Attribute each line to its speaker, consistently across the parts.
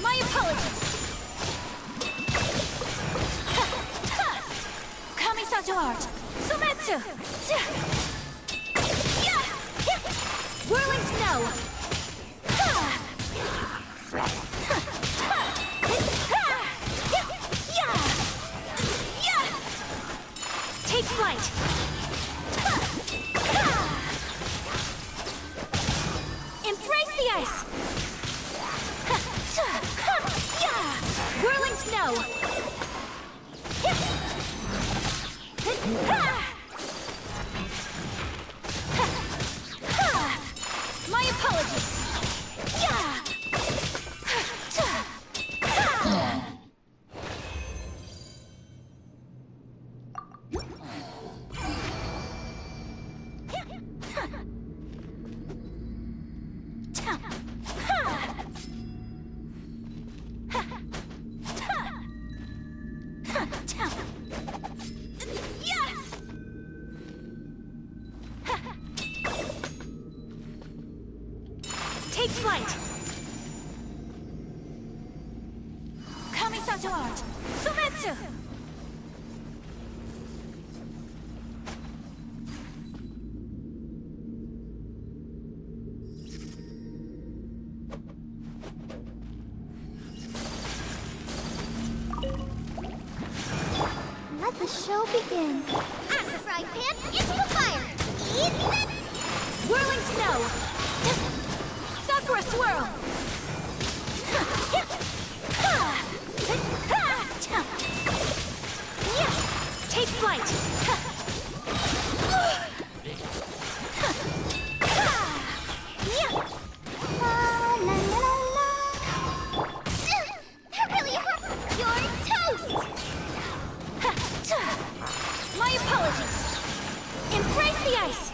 Speaker 1: My apologies. Kamisato art. Sumetsu. Whirling snow. Take flight. Embrace the ice. Whirling snow. My apologies. Take flight. Kamisato art. Sumetsu.
Speaker 2: Let the show begin. Out of the frying pan, into the fire. Eat it.
Speaker 1: Whirling snow. Sakura swirl. Take flight.
Speaker 2: La la la la. That really hurt. You're toast.
Speaker 1: My apologies. Embrace the ice.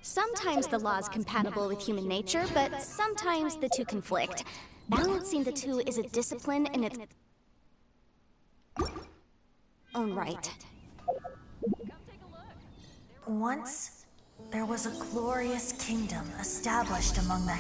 Speaker 3: Sometimes the law's compatible with human nature, but sometimes the two conflict. Balancing the two is a discipline in its own right.
Speaker 4: Once, there was a glorious kingdom established among the...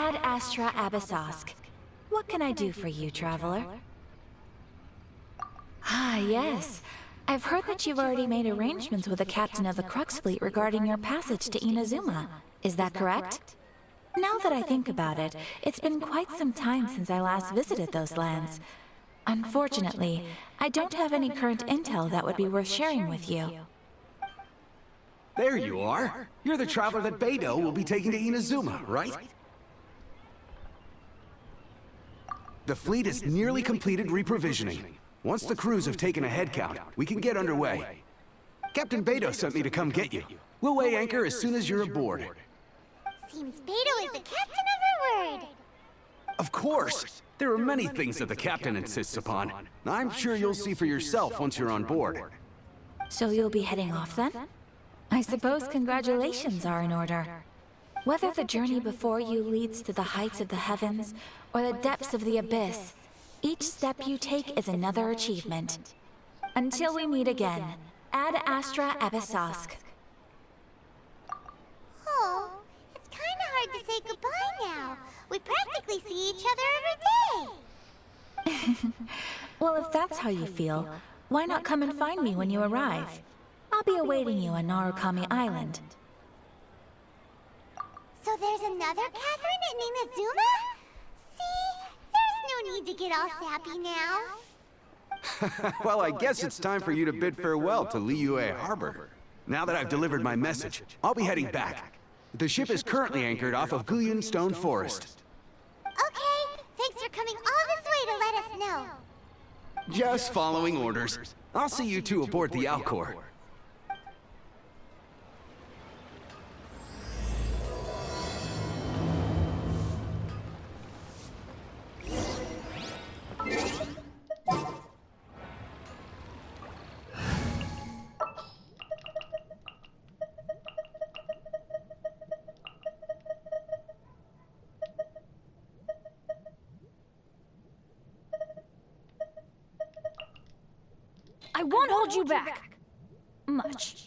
Speaker 5: Ad Astra Abyssosk. What can I do for you, traveler? Ah, yes. I've heard that you've already made arrangements with the captain of the Crux Fleet regarding your passage to Inazuma. Is that correct? Now that I think about it, it's been quite some time since I last visited those lands. Unfortunately, I don't have any current intel that would be worth sharing with you.
Speaker 6: There you are. You're the traveler that Beidou will be taking to Inazuma, right? The fleet is nearly completed reprovisioning. Once the crews have taken a head count, we can get underway. Captain Beidou sent me to come get you. We'll weigh anchor as soon as you're aboard.
Speaker 2: Seems Beidou is the captain of her word.
Speaker 6: Of course! There are many things that the captain insists upon. I'm sure you'll see for yourself once you're on board.
Speaker 5: So you'll be heading off then? I suppose congratulations are in order. Whether the journey before you leads to the heights of the heavens or the depths of the abyss, each step you take is another achievement. Until we meet again, Ad Astra Abyssosk.
Speaker 2: Oh, it's kind of hard to say goodbye now. We practically see each other every day.
Speaker 5: Well, if that's how you feel, why not come and find me when you arrive? I'll be awaiting you on Narukami Island.
Speaker 2: So there's another Catherine in Inazuma? See, there's no need to get all sappy now.
Speaker 6: Well, I guess it's time for you to bid farewell to Liyue Harbor. Now that I've delivered my message, I'll be heading back. The ship is currently anchored off of Guyan Stone Forest.
Speaker 2: Okay, thanks for coming all this way to let us know.
Speaker 6: Just following orders. I'll see you two aboard the Alcor.
Speaker 1: I won't hold you back. Much.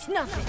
Speaker 1: It's nothing.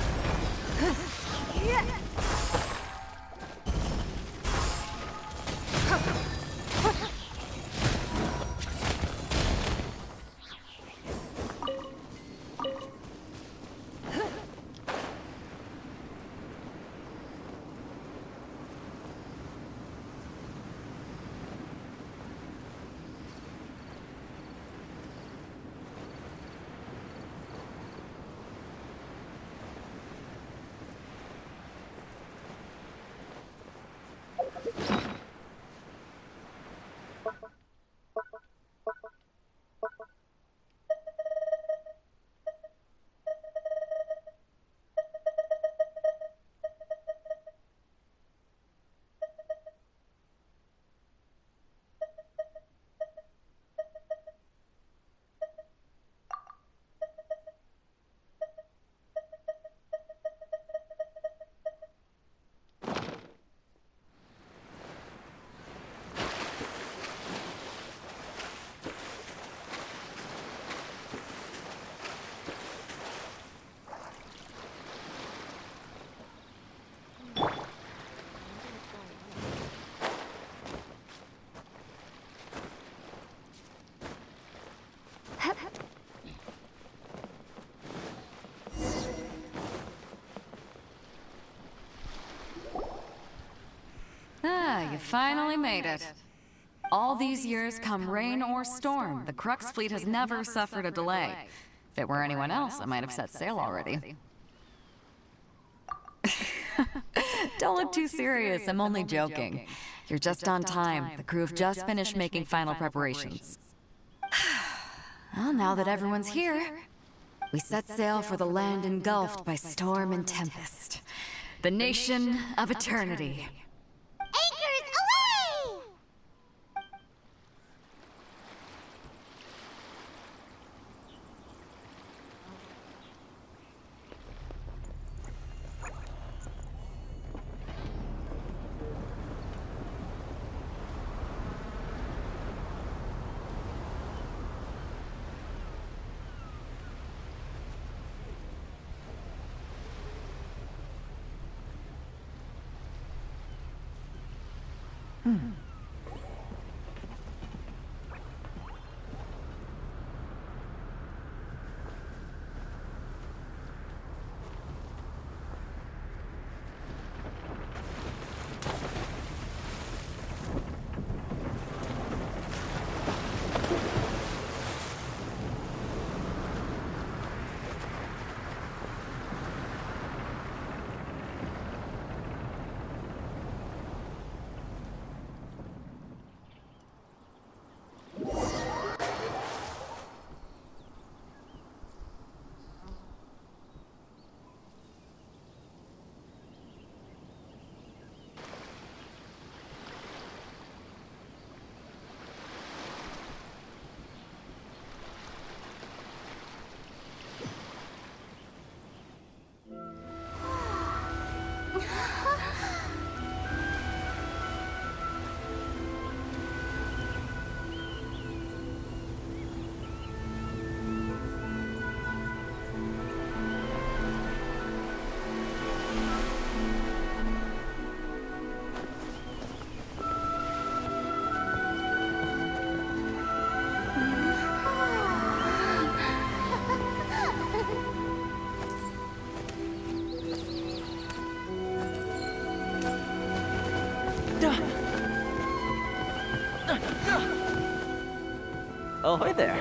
Speaker 7: Ah, you finally made it. All these years, come rain or storm, the Crux fleet has never suffered a delay. If it were anyone else, I might have set sail already. Don't look too serious, I'm only joking. You're just on time. The crew have just finished making final preparations. Well, now that everyone's here, we set sail for the land engulfed by storm and tempest. The nation of eternity.
Speaker 2: Anchors away!
Speaker 8: Oh, hi there.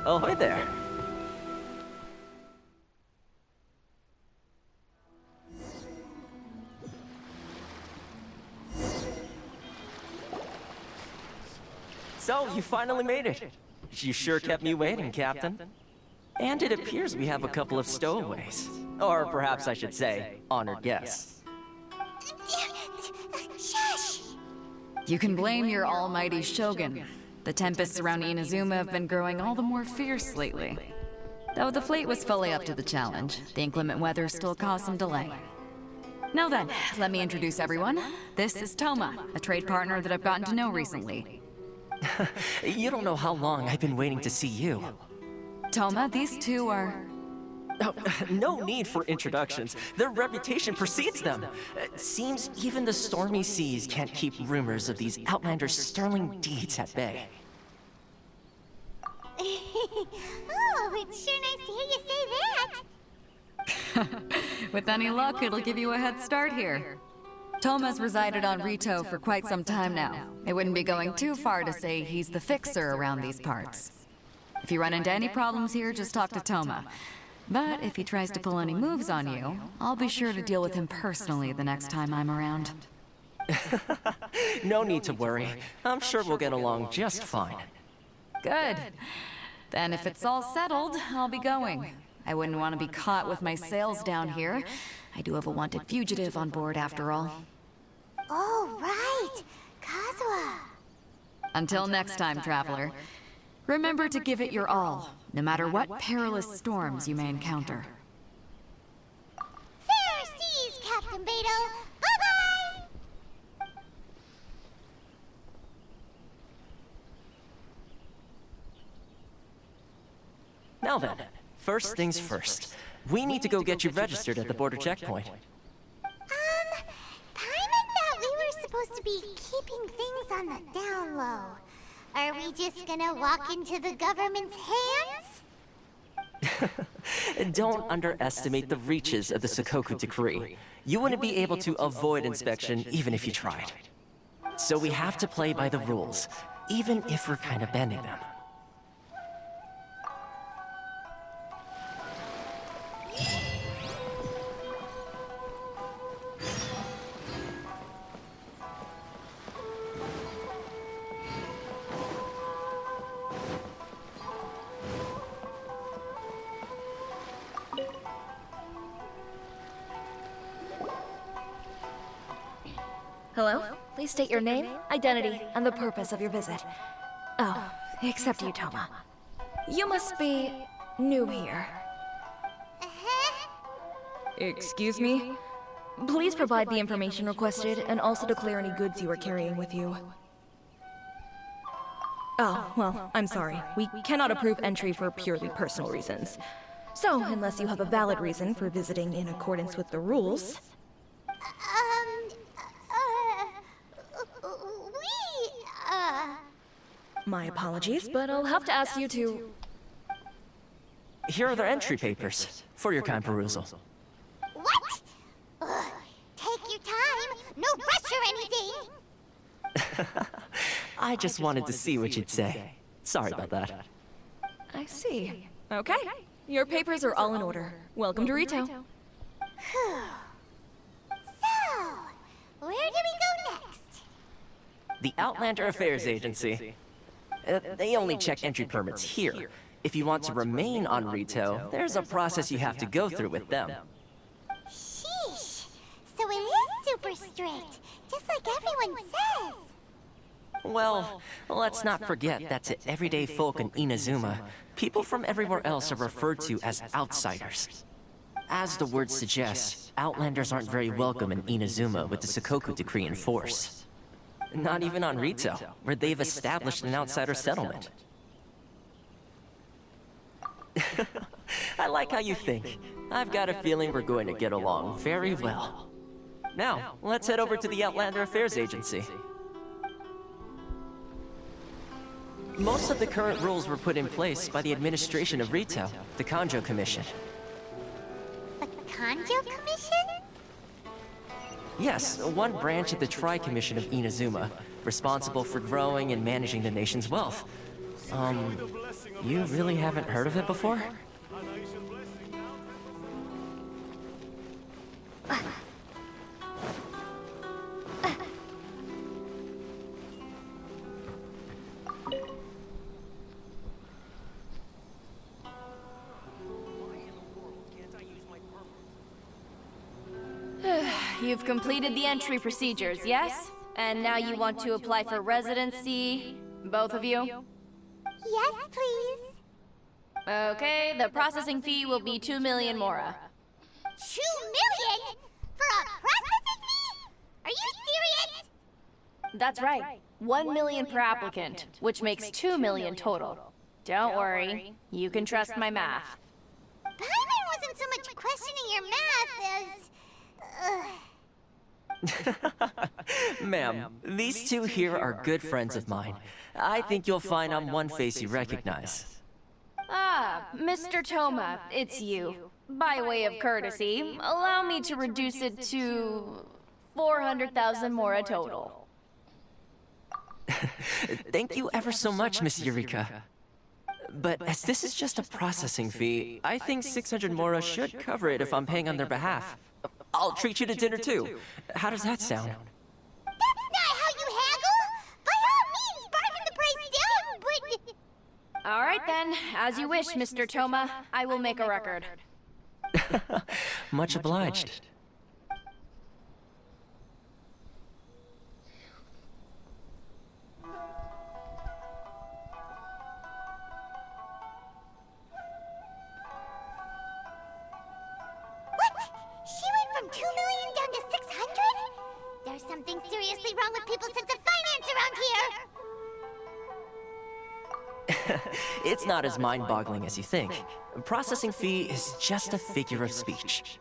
Speaker 8: Ahoy there. So, you finally made it. You sure kept me waiting, Captain. And it appears we have a couple of stowaways. Or perhaps I should say, honored guests.
Speaker 2: Shush!
Speaker 7: You can blame your almighty Shogun. The tempests around Inazuma have been growing all the more fierce lately. Though the fleet was fully up to the challenge, the inclement weather still caused some delay. Now then, let me introduce everyone. This is Toma, a trade partner that I've gotten to know recently.
Speaker 8: You don't know how long I've been waiting to see you.
Speaker 7: Toma, these two are...
Speaker 8: Oh, no need for introductions. Their reputation precedes them. Seems even the stormy seas can't keep rumors of these outlanders' sterling deeds at bay.
Speaker 2: Oh, it's sure nice to hear you say that.
Speaker 7: With any luck, it'll give you a head start here. Toma's resided on Rito for quite some time now. It wouldn't be going too far to say he's the fixer around these parts. If you run into any problems here, just talk to Toma. But if he tries to pull any moves on you, I'll be sure to deal with him personally the next time I'm around.
Speaker 8: No need to worry. I'm sure we'll get along just fine.
Speaker 7: Good. Then if it's all settled, I'll be going. I wouldn't want to be caught with my sails down here. I do have a wanted fugitive on board after all.
Speaker 2: Oh, right. Kazuha.
Speaker 7: Until next time, traveler. Remember to give it your all, no matter what perilous storms you may encounter.
Speaker 2: Fair seas, Captain Beto. Bye-bye!
Speaker 8: Now then, first things first. We need to go get you registered at the border checkpoint.
Speaker 2: Paimon thought we were supposed to be keeping things on the down low. Are we just gonna walk into the government's hands?
Speaker 8: Don't underestimate the reaches of the Sakoku decree. You wouldn't be able to avoid inspection even if you tried. So we have to play by the rules, even if we're kind of bending them.
Speaker 1: Hello? Please state your name, identity, and the purpose of your visit. Oh, except you, Toma. You must be new here. Excuse me? Please provide the information requested and also declare any goods you are carrying with you. Oh, well, I'm sorry. We cannot approve entry for purely personal reasons. So, unless you have a valid reason for visiting in accordance with the rules... My apologies, but I'll have to ask you to...
Speaker 8: Here are their entry papers, for your kind perusal.
Speaker 2: What? Ugh, take your time. No rush or anything.
Speaker 8: I just wanted to see what you'd say. Sorry about that.
Speaker 1: I see. Okay. Your papers are all in order. Welcome to Rito.
Speaker 2: So, where do we go next?
Speaker 8: The Outlander Affairs Agency. They only check entry permits here. If you want to remain on Rito, there's a process you have to go through with them.
Speaker 2: Sheesh. So it is super strict, just like everyone says.
Speaker 8: Well, let's not forget that to everyday folk in Inazuma, people from everywhere else are referred to as outsiders. As the word suggests, Outlanders aren't very welcome in Inazuma with the Sakoku Decree in force. Not even on Rito, where they've established an outsider settlement. I like how you think. I've got a feeling we're going to get along very well. Now, let's head over to the Outlander Affairs Agency. Most of the current rules were put in place by the administration of Rito, the Kanjo Commission.
Speaker 2: The Kanjo Commission?
Speaker 8: Yes, one branch of the Tri-Commission of Inazuma, responsible for growing and managing the nation's wealth. You really haven't heard of it before?
Speaker 9: You've completed the entry procedures, yes? And now you want to apply for residency, both of you?
Speaker 2: Yes, please.
Speaker 9: Okay, the processing fee will be 2 million mora.
Speaker 2: 2 million? For a processing fee? Are you serious?
Speaker 9: That's right. 1 million per applicant, which makes 2 million total. Don't worry, you can trust my math.
Speaker 2: Paimon wasn't so much questioning your math as...
Speaker 8: Ma'am, these two here are good friends of mine. I think you'll find I'm one face you recognize.
Speaker 9: Ah, Mr. Toma, it's you. By way of courtesy, allow me to reduce it to 400,000 mora total.
Speaker 8: Thank you ever so much, Miss Eureka. But as this is just a processing fee, I think 600 mora should cover it if I'm paying on their behalf. I'll treat you to dinner too. How does that sound?
Speaker 2: That's not how you haggle! By all means, bargain the price down, but...
Speaker 9: All right then, as you wish, Mr. Toma. I will make a record.
Speaker 8: Much obliged.
Speaker 2: She went from 2 million down to 600? There's something seriously wrong with people's sense of finance around here!
Speaker 8: It's not as mind-boggling as you think. Processing fee is just a figure of speech.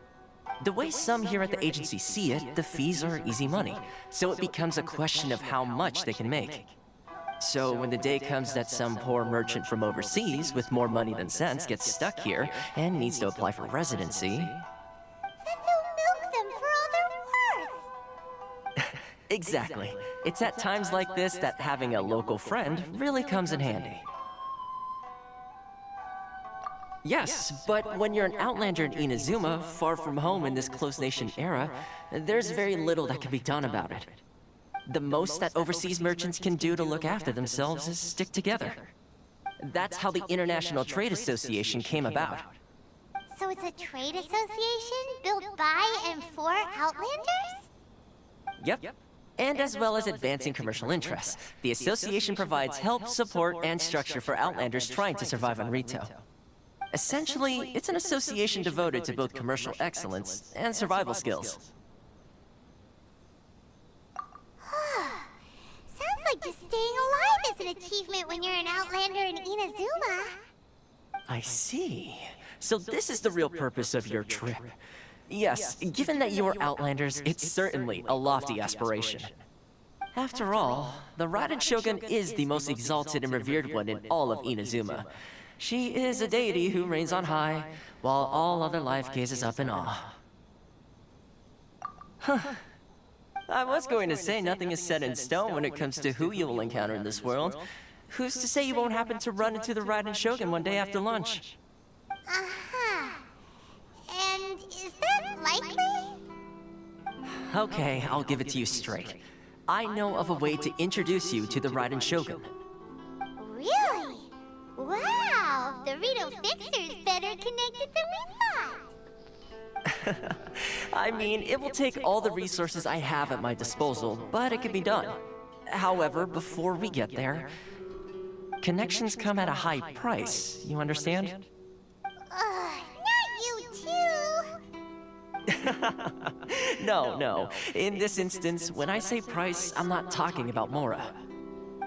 Speaker 8: The way some here at the agency see it, the fees are easy money, so it becomes a question of how much they can make. So when the day comes that some poor merchant from overseas with more money than sense gets stuck here and needs to apply for residency...
Speaker 2: Then they'll milk them for all they're worth!
Speaker 8: Exactly. It's at times like this that having a local friend really comes in handy. Yes, but when you're an outlander in Inazuma, far from home in this close nation era, there's very little that can be done about it. The most that overseas merchants can do to look after themselves is stick together. That's how the International Trade Association came about.
Speaker 2: So it's a trade association built by and for Outlanders?
Speaker 8: Yep. And as well as advancing commercial interests, the association provides help, support, and structure for Outlanders trying to survive on Rito. Essentially, it's an association devoted to both commercial excellence and survival skills.
Speaker 2: Sounds like just staying alive is an achievement when you're an Outlander in Inazuma.
Speaker 8: I see. So this is the real purpose of your trip. Yes, given that you are Outlanders, it's certainly a lofty aspiration. After all, the Raiden Shogun is the most exalted and revered one in all of Inazuma. She is a deity who reigns on high, while all other life gazes up in awe. I was going to say nothing is set in stone when it comes to who you will encounter in this world. Who's to say you won't happen to run into the Raiden Shogun one day after lunch?
Speaker 2: Uh-huh. And is that likely?
Speaker 8: Okay, I'll give it to you straight. I know of a way to introduce you to the Raiden Shogun.
Speaker 2: Really? Wow, the Rito Fixer's better connected than we thought.
Speaker 8: I mean, it will take all the resources I have at my disposal, but it can be done. However, before we get there, connections come at a high price, you understand?
Speaker 2: Not you too.
Speaker 8: No. In this instance, when I say price, I'm not talking about Mora.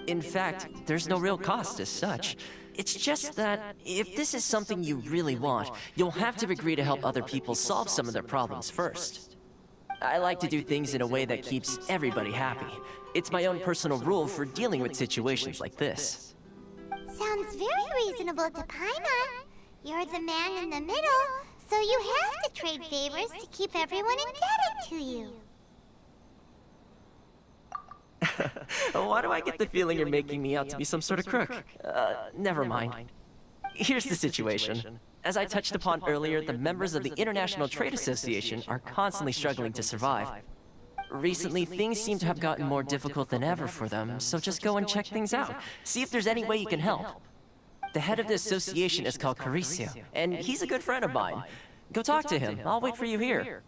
Speaker 8: In fact, there's no real cost as such. It's just that if this is something you really want, you'll have to agree to help other people solve some of their problems first. I like to do things in a way that keeps everybody happy. It's my own personal rule for dealing with situations like this.
Speaker 2: Sounds very reasonable to Paimon. You're the man in the middle, so you have to trade favors to keep everyone indebted to you.
Speaker 8: Why do I get the feeling you're making me out to be some sort of crook? Never mind. Here's the situation. As I touched upon earlier, the members of the International Trade Association are constantly struggling to survive. Recently, things seem to have gotten more difficult than ever for them, so just go and check things out. See if there's any way you can help. The head of the association is called Caricio, and he's a good friend of mine. Go talk to him. I'll wait for you here.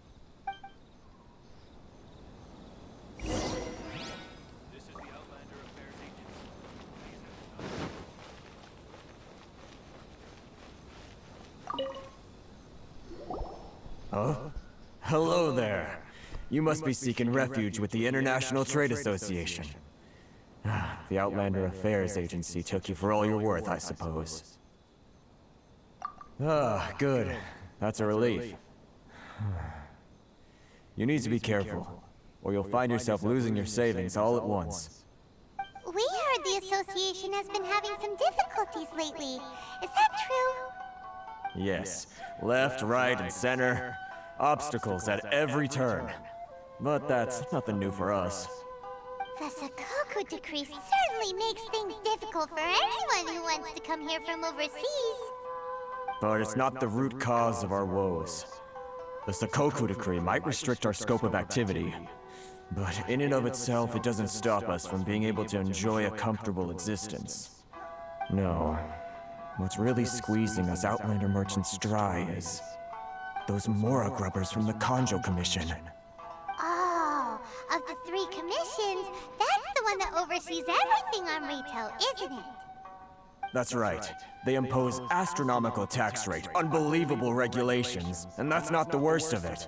Speaker 10: Huh? Hello there. You must be seeking refuge with the International Trade Association. The Outlander Affairs Agency took you for all you're worth, I suppose. Good. That's a relief. You need to be careful, or you'll find yourself losing your savings all at once.
Speaker 2: We heard the association has been having some difficulties lately. Is that true?
Speaker 10: Yes. Left, right, and center. Obstacles at every turn. But that's nothing new for us.
Speaker 2: The Sakoku decree certainly makes things difficult for anyone who wants to come here from overseas.
Speaker 10: But it's not the root cause of our woes. The Sakoku decree might restrict our scope of activity, but in and of itself, it doesn't stop us from being able to enjoy a comfortable existence. No. What's really squeezing us Outlander merchants dry is those Mora grubbers from the Kanjo Commission.
Speaker 2: Oh, of the 3 commissions, that's the one that oversees everything on retail, isn't it?
Speaker 10: That's right. They impose astronomical tax rate, unbelievable regulations, and that's not the worst of it.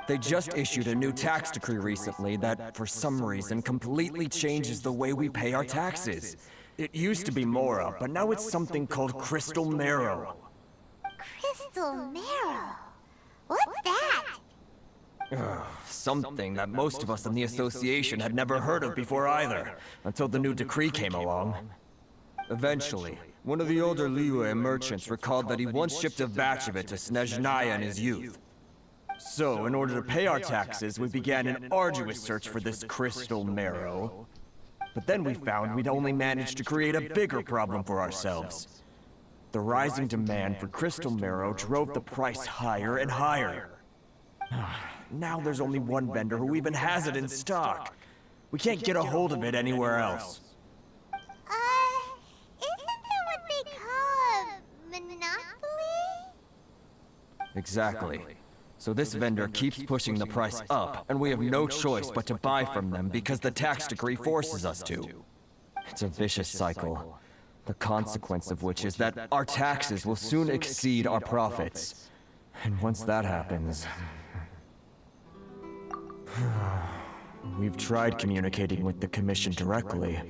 Speaker 10: They just issued a new tax decree recently that, for some reason, completely changes the way we pay our taxes. It used to be Mora, but now it's something called Crystal Marrow.
Speaker 2: Crystal Marrow? What's that?
Speaker 10: Something that most of us in the association had never heard of before either, until the new decree came along. Eventually, one of the older Liyue merchants recalled that he once shipped a batch of it to Snezhnaya in his youth. So, in order to pay our taxes, we began an arduous search for this Crystal Marrow. But then we found we'd only managed to create a bigger problem for ourselves. The rising demand for Crystal Marrow drove the price higher and higher. Now there's only one vendor who even has it in stock. We can't get a hold of it anywhere else.
Speaker 2: Isn't that what they call a monopoly?
Speaker 10: Exactly. So this vendor keeps pushing the price up, and we have no choice but to buy from them because the tax decree forces us to. It's a vicious cycle, the consequence of which is that our taxes will soon exceed our profits. And once that happens... We've tried communicating with the Commission directly,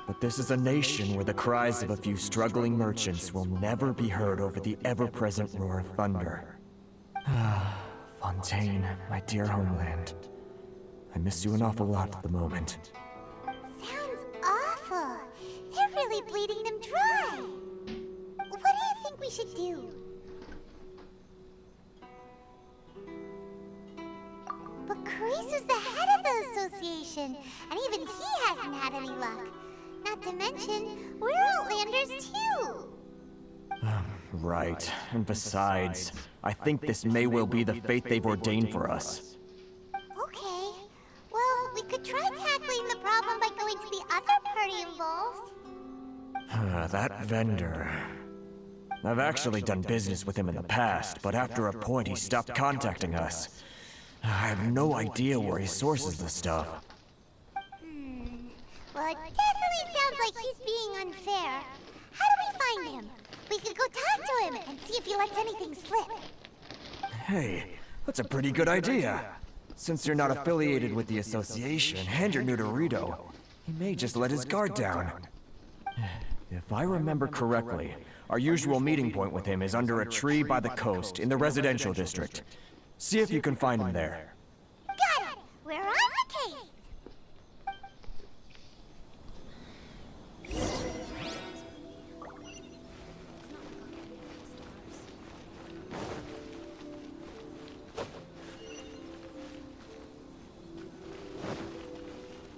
Speaker 10: but this is a nation where the cries of a few struggling merchants will never be heard over the ever-present roar of thunder. Fontaine, my dear homeland. I miss you an awful lot at the moment.
Speaker 2: literally bleeding them dry. What do you think we should do? But Carisu's the head of the association, and even he hasn't had any luck. Not to mention, we're Outlanders too.
Speaker 10: Right. And besides, I think this may well be the fate they've ordained for us.
Speaker 2: Okay. Well, we could try tackling the problem by going to the other party involved.
Speaker 10: That vendor... I've actually done business with him in the past, but after a point he stopped contacting us. I have no idea where he sources the stuff.
Speaker 2: Well, it definitely sounds like he's being unfair. How do we find him? We could go talk to him and see if he lets anything slip.
Speaker 10: Hey, that's a pretty good idea. Since you're not affiliated with the association and you're new to Rito, he may just let his guard down. If I remember correctly, our usual meeting point with him is under a tree by the coast in the residential district. See if you can find him there.
Speaker 2: Got it! We're on the case!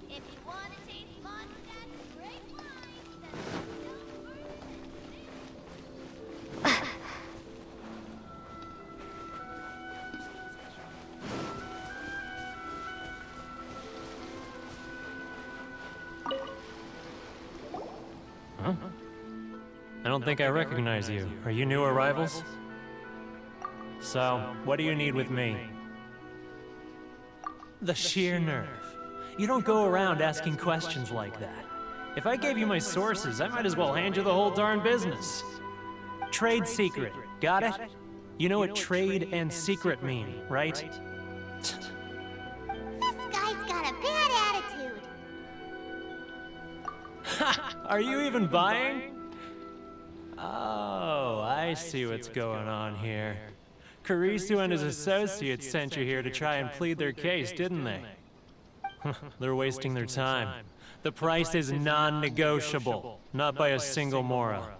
Speaker 2: If you want to taste Mondstadt's great wine,
Speaker 11: Huh? I don't think I recognize you. Are you new arrivals? So, what do you need with me? The sheer nerve. You don't go around asking questions like that. If I gave you my sources, I might as well hand you the whole darn business. Trade secret, got it? You know what trade and secret mean, right?
Speaker 2: this guy's got a bad attitude.
Speaker 11: Are you even buying? Oh, I see what's going on here. Carisu and his associates sent you here to try and plead their case, didn't they? They're wasting their time. The price is non-negotiable, not by a single Mora.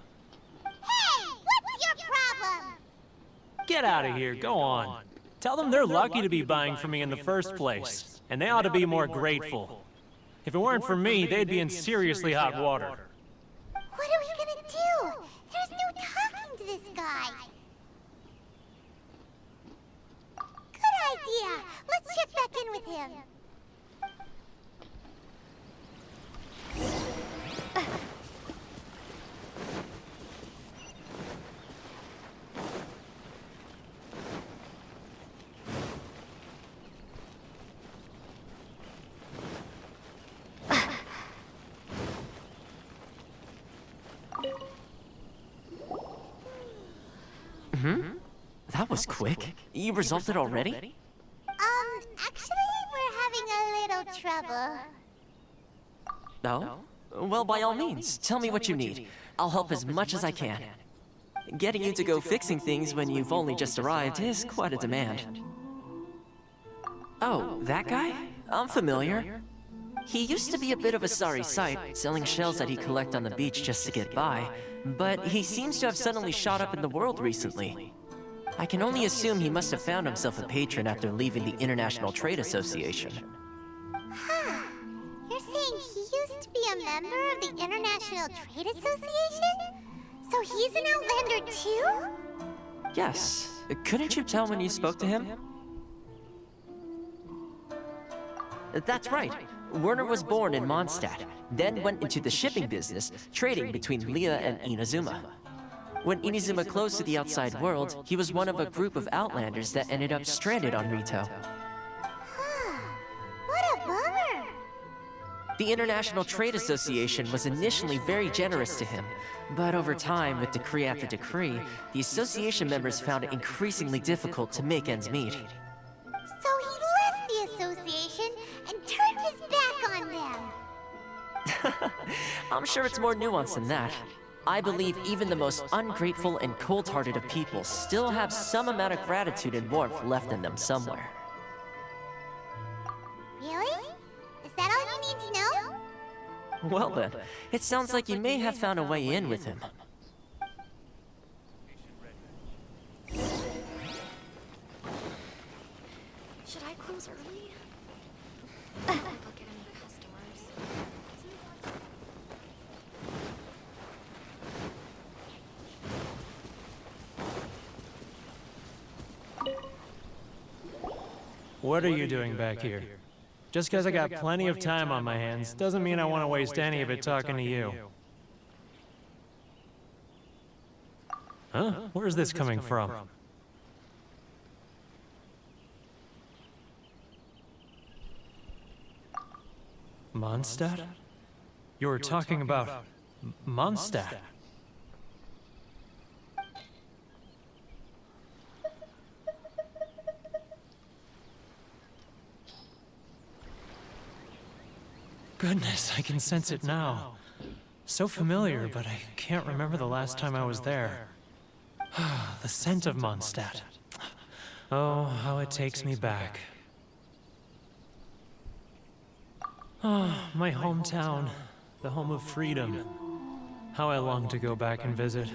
Speaker 2: Hey! What's your problem?
Speaker 11: Get out of here, go on. Tell them they're lucky to be buying from me in the first place, and they ought to be more grateful. If it weren't for me, they'd be in seriously hot water.
Speaker 2: What are we gonna do? There's no talking to this guy. Good idea. Let's check back in with him.
Speaker 8: That was quick. You resolved it already?
Speaker 2: Actually, we're having a little trouble.
Speaker 8: No? Well, by all means, tell me what you need. I'll help as much as I can. Getting you to go fixing things when you've only just arrived is quite a demand. Oh, that guy? I'm familiar. He used to be a bit of a sorry sight, selling shells that he'd collect on the beach just to get by, but he seems to have suddenly shot up in the world recently. I can only assume he must have found himself a patron after leaving the International Trade Association.
Speaker 2: Huh. You're saying he used to be a member of the International Trade Association? So he's an Outlander too?
Speaker 8: Yes. Couldn't you tell when you spoke to him? That's right. Werner was born in Mondstadt, then went into the shipping business, trading between Leah and Inazuma. When Inazuma closed to the outside world, he was one of a group of Outlanders that ended up stranded on Rito.
Speaker 2: What a bummer!
Speaker 8: The International Trade Association was initially very generous to him, but over time, with decree after decree, the association members found it increasingly difficult to make ends meet.
Speaker 2: So he left the association and turned his back on them.
Speaker 8: I'm sure it's more nuanced than that. I believe even the most ungrateful and cold-hearted of people still have some amount of gratitude and warmth left in them somewhere.
Speaker 2: Really? Is that all you need to know?
Speaker 8: Well then, it sounds like you may have found a way in with him.
Speaker 1: Should I close early? I'll get any customers.
Speaker 11: What are you doing back here? Just because I got plenty of time on my hands doesn't mean I want to waste any of it talking to you. Huh? Where's this coming from? Mondstadt? You were talking about Mondstadt. Goodness, I can sense it now. So familiar, but I can't remember the last time I was there. The scent of Mondstadt. Oh, how it takes me back. Oh, my hometown, the home of freedom. How I long to go back and visit.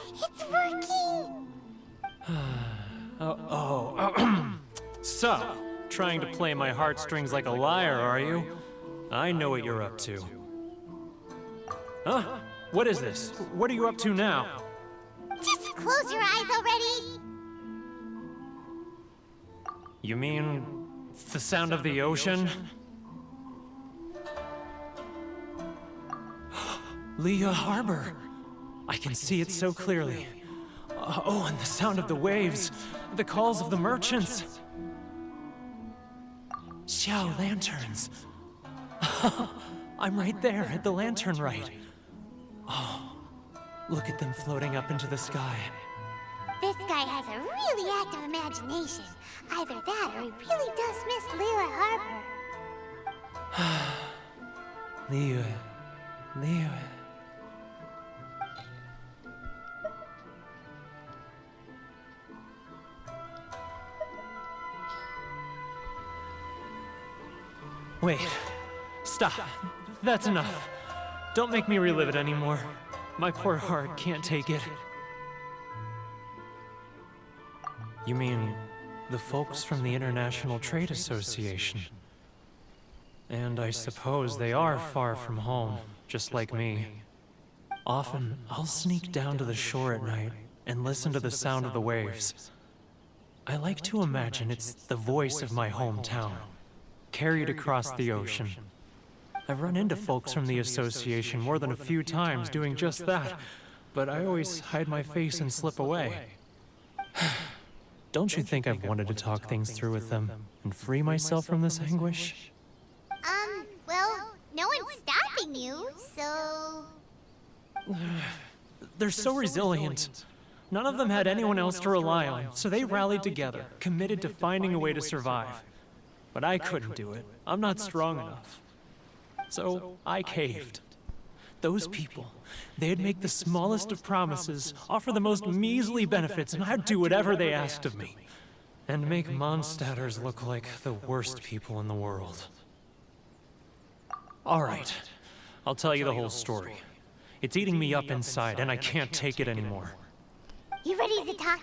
Speaker 2: It's working!
Speaker 11: So, trying to play my heartstrings like a liar, are you? I know what you're up to. Huh? What is this? What are you up to now?
Speaker 2: Just close your eyes already!
Speaker 11: You mean the sound of the ocean? Leah Harbor. I can see it so clearly. Oh, and the sound of the waves, the calls of the merchants. Xiao lanterns. I'm right there at the lantern right. Oh, look at them floating up into the sky.
Speaker 2: This guy has a really active imagination. Either that or he really does miss Leela Harbor.
Speaker 11: Leah. Wait. Stop. That's enough. Don't make me relive it anymore. My poor heart can't take it. You mean the folks from the International Trade Association? And I suppose they are far from home, just like me. Often, I'll sneak down to the shore at night and listen to the sound of the waves. I like to imagine it's the voice of my hometown, carried across the ocean. I've run into folks from the association more than a few times doing just that, but I always hide my face and slip away. Don't you think I've wanted to talk things through with them and free myself from this anguish?
Speaker 2: Well, no one's stopping you, so...
Speaker 11: They're so resilient. None of them had anyone else to rely on, so they rallied together, committed to finding a way to survive. But I couldn't do it. I'm not strong enough. So I caved. Those people, they'd make the smallest of promises, offer the most measly benefits, and I'd do whatever they asked of me. And make Mondstadters look like the worst people in the world. All right, I'll tell you the whole story. It's eating me up inside, and I can't take it anymore.
Speaker 2: You ready to talk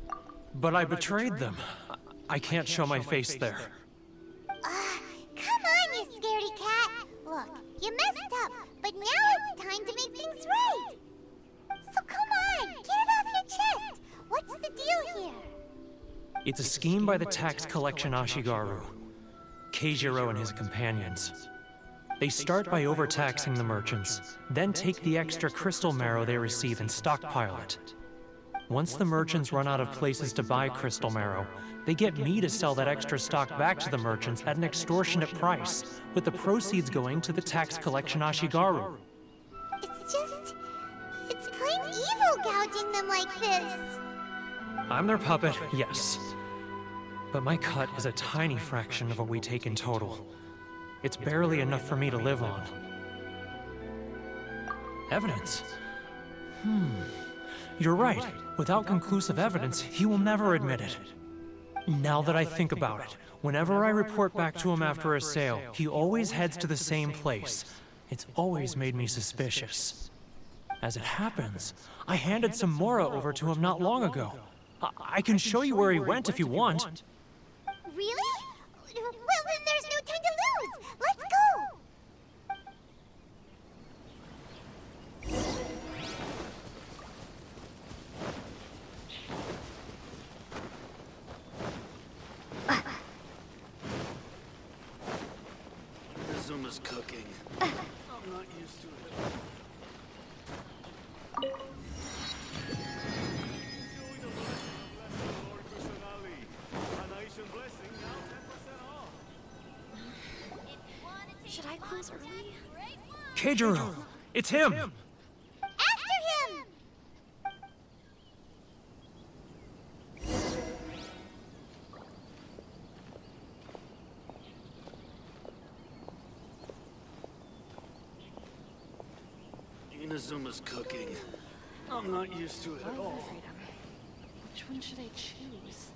Speaker 2: now?
Speaker 11: But I betrayed them. I can't show my face there.
Speaker 2: Come on, you scaredy cat. Look, you messed up, but now it's time to make things right. So come on, get it off your chest. What's the deal here?
Speaker 11: It's a scheme by the tax collection Ashigaru, Keijiro and his companions. They start by overtaxing the merchants, then take the extra crystal marrow they receive and stockpile it. Once the merchants run out of places to buy crystal marrow, they get me to sell that extra stock back to the merchants at an extortionate price, with the proceeds going to the tax collection Ashigaru.
Speaker 2: It's plain evil gouging them like this.
Speaker 11: I'm their puppet, yes. But my cut is a tiny fraction of what we take in total. It's barely enough for me to live on. Evidence? You're right. Without conclusive evidence, he will never admit it. Now that I think about it, whenever I report back to him after a sale, he always heads to the same place. It's always made me suspicious. As it happens, I handed some Mora over to him not long ago. I can show you where he went if you want.
Speaker 2: Really? Well, then there's no time to lose. Let's go.
Speaker 12: Zuma's cooking. I'm not used to it.
Speaker 1: Should I close early?
Speaker 11: Keijiro! It's him!
Speaker 2: After him!
Speaker 12: Inazuma's cooking. I'm not used to it at all.
Speaker 9: Which one should I choose?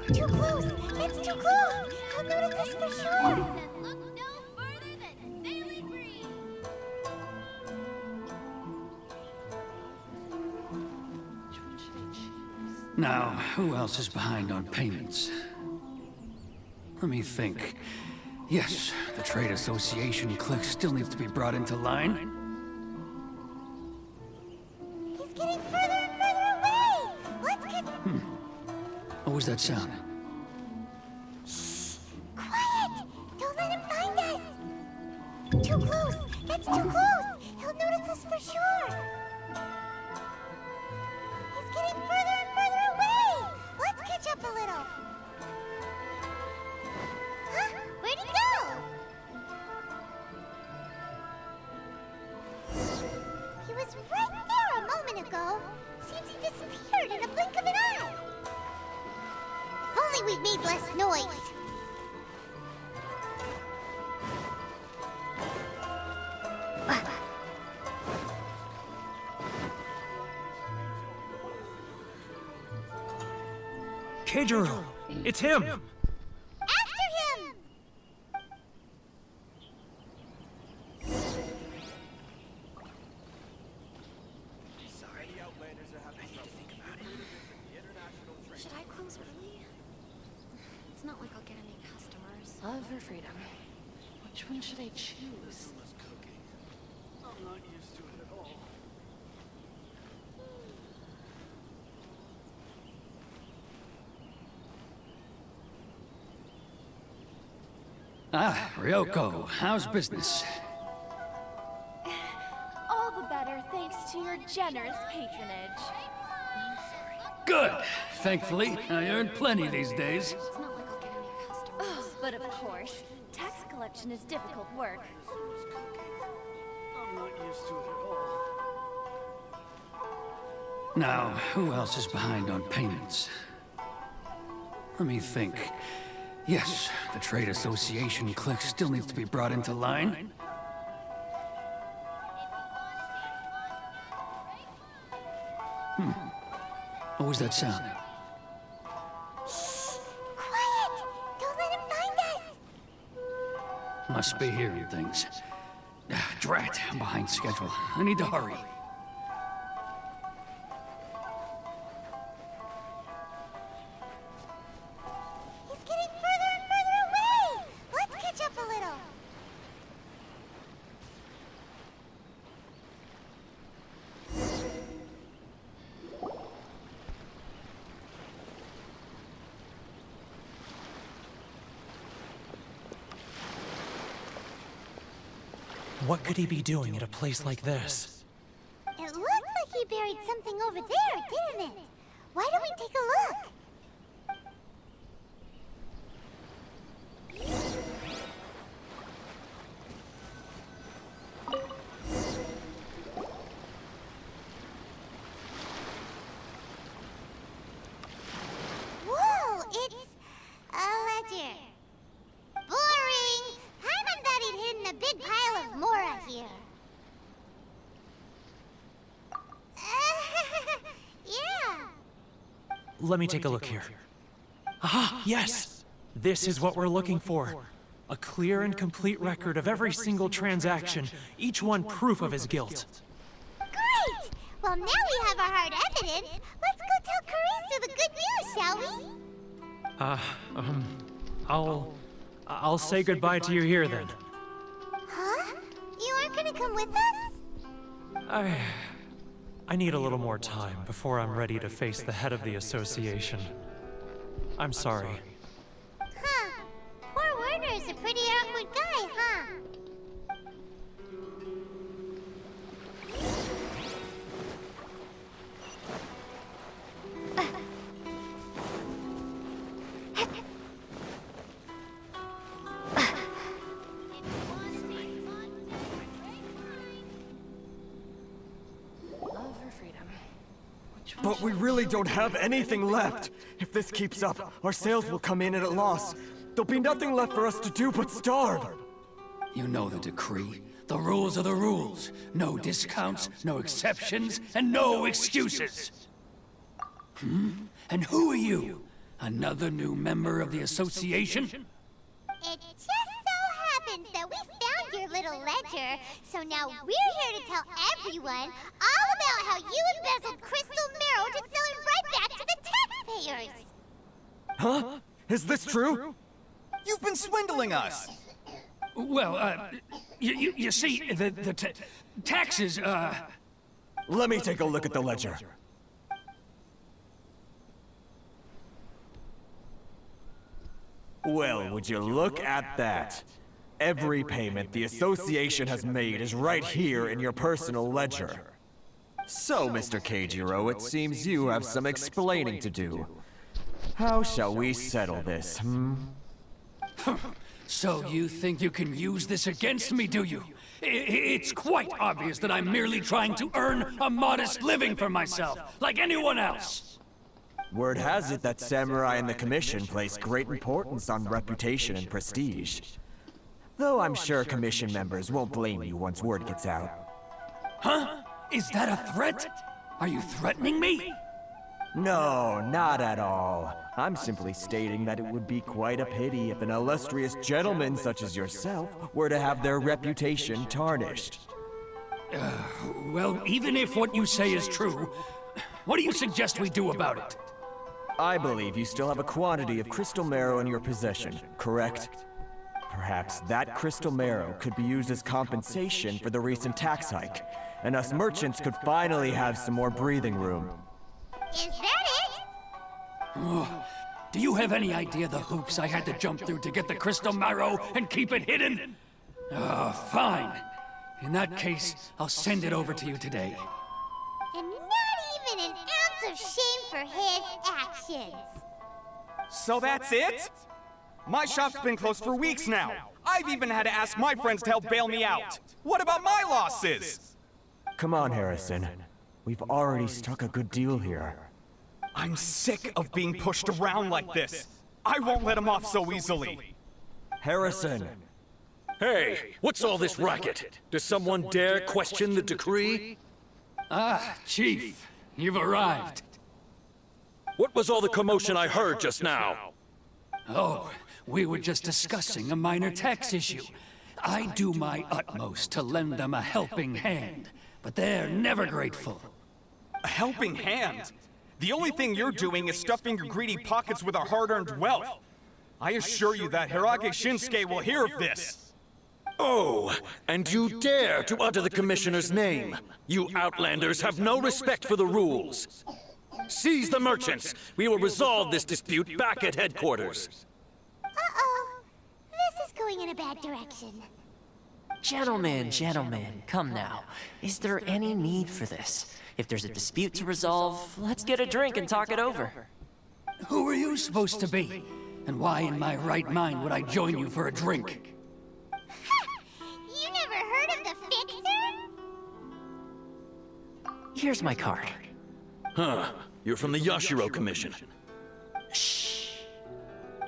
Speaker 2: Too close! It's too close! I'll notice this for sure!
Speaker 13: Look no further than Sailing Breeze.
Speaker 9: Which one should I choose?
Speaker 12: Now, who else is behind on payments? Let me think. Yes, the Trade Association clique still needs to be brought into line.
Speaker 2: He's getting further and further away! Let's get...
Speaker 12: What was that sound?
Speaker 2: Shh! Quiet! Don't let him find us! Too close! That's too close! He'll notice us for sure! He's getting further and further away! Let's catch up a little! Huh? Where'd he go? He was right there a moment ago! Seems he disappeared in a blink of an eye! If only we'd made less noise!
Speaker 11: Keijiro! It's him!
Speaker 2: After him!
Speaker 1: Should I close early? It's not like I'll get any customers.
Speaker 9: Love or freedom? Which one should I choose?
Speaker 12: Zuma's cooking. I'm not used to it at all. Ah, Ryoko, how's business?
Speaker 9: All the better thanks to your generous patronage.
Speaker 12: Good! Thankfully, I earn plenty these days.
Speaker 1: It's not like I'll get any customers.
Speaker 9: Oh, but of course, tax collection is difficult work.
Speaker 12: Zuma's cooking. I'm not used to it at all. Now, who else is behind on payments? Let me think. Yes, the Trade Association clique still needs to be brought into line. What was that sound?
Speaker 2: Shh! Quiet! Don't let him find us!
Speaker 12: Must be hearing things. Drat, I'm behind schedule. I need to hurry.
Speaker 2: He's getting further and further away! Let's catch up a little!
Speaker 11: What could he be doing at a place like this?
Speaker 2: It looked like he buried something over there, didn't it? Why don't we take a look? Whoa, it's a ledger. Boring! I'm
Speaker 11: let me take a look here. Ah, yes! This is what we're looking for. A clear and complete record of every single transaction, each one proof of his guilt.
Speaker 2: Great! Well, now we have our hard evidence. Let's go tell Karisu the good news, shall we?
Speaker 11: I'll say goodbye to you here then.
Speaker 2: Huh? You aren't gonna come with us?
Speaker 11: I need a little more time before I'm ready to face the head of the association. I'm sorry.
Speaker 2: Huh. Poor Werner's a pretty awkward guy, huh?
Speaker 10: But we really don't have anything left. If this keeps up, our sales will come in at a loss. There'll be nothing left for us to do but starve.
Speaker 12: You know the decree. The rules are the rules. No discounts, no exceptions, and no excuses. And who are you? Another new member of the association?
Speaker 2: It just so happens that we found your little ledger, so now we're here to tell everyone all about how you embezzled crystal marrow to sell it right back to the taxpayers.
Speaker 10: Huh? Is this true?
Speaker 14: You've been swindling us!
Speaker 12: Well, you see, the taxes,
Speaker 10: Let me take a look at the ledger. Well, would you look at that? Every payment the association has made is right here in your personal ledger. So, Mr. Keijiro, it seems you have some explaining to do. How shall we settle this,
Speaker 12: So you think you can use this against me, do you? It's quite obvious that I'm merely trying to earn a modest living for myself, like anyone else.
Speaker 10: Word has it that Samurai and the Commission place great importance on reputation and prestige. Though I'm sure Commission members won't blame you once word gets out.
Speaker 12: Huh? Is that a threat? Are you threatening me?
Speaker 10: No, not at all. I'm simply stating that it would be quite a pity if an illustrious gentleman such as yourself were to have their reputation tarnished.
Speaker 12: Well, even if what you say is true, what do you suggest we do about it?
Speaker 10: I believe you still have a quantity of crystal marrow in your possession, correct? Perhaps that crystal marrow could be used as compensation for the recent tax hike, and us merchants could finally have some more breathing room.
Speaker 2: Is that it?
Speaker 12: Do you have any idea the hoops I had to jump through to get the crystal marrow and keep it hidden? Fine. In that case, I'll send it over to you today.
Speaker 2: And not even an ounce of shame for his actions.
Speaker 14: So that's it? My shop's been closed for weeks now. I've even had to ask my friends to help bail me out. What about my losses?
Speaker 10: Come on, Harrison. We've already struck a good deal here.
Speaker 14: I'm sick of being pushed around like this. I won't let him off so easily.
Speaker 10: Harrison!
Speaker 15: Hey, what's all this racket? Does someone dare question the decree?
Speaker 12: Chief, you've arrived.
Speaker 15: What was all the commotion I heard just now?
Speaker 12: Oh, we were just discussing a minor tax issue. I do my utmost to lend them a helping hand, but they're never grateful.
Speaker 14: A helping hand? The only thing you're doing is stuffing your greedy pockets with our hard-earned wealth. I assure you that Hirage Shinsuke will hear of this.
Speaker 15: Oh, and you dare to utter the Commissioner's name. You outlanders have no respect for the rules. Seize the merchants. We will resolve this dispute back at headquarters.
Speaker 2: Uh-oh. This is going in a bad direction.
Speaker 8: Gentlemen, come now. Is there any need for this? If there's a dispute to resolve, let's get a drink and talk it over.
Speaker 12: Who are you supposed to be? And why in my right mind would I join you for a drink?
Speaker 2: You never heard of the Fixer?
Speaker 8: Here's my card.
Speaker 15: Huh. You're from the Yashiro Commission.
Speaker 8: Shh.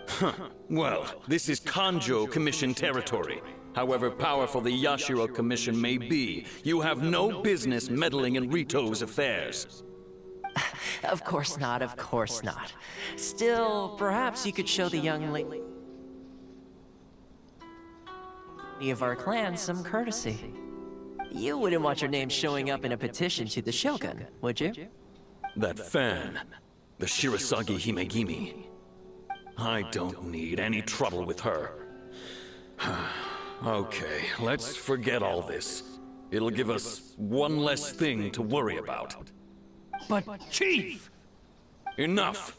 Speaker 15: Huh. Well, this is Kanjo Commission territory. However powerful the Yashiro Commission may be, you have no business meddling in Rito's affairs.
Speaker 8: Of course not, of course not. Still, perhaps you could show the young lady of our clan some courtesy. You wouldn't want your name showing up in a petition to the Shogun, would you?
Speaker 15: That fan, the Shirasagi Himegimi. I don't need any trouble with her. Okay, let's forget all this. It'll give us one less thing to worry about.
Speaker 12: But, Chief!
Speaker 15: Enough!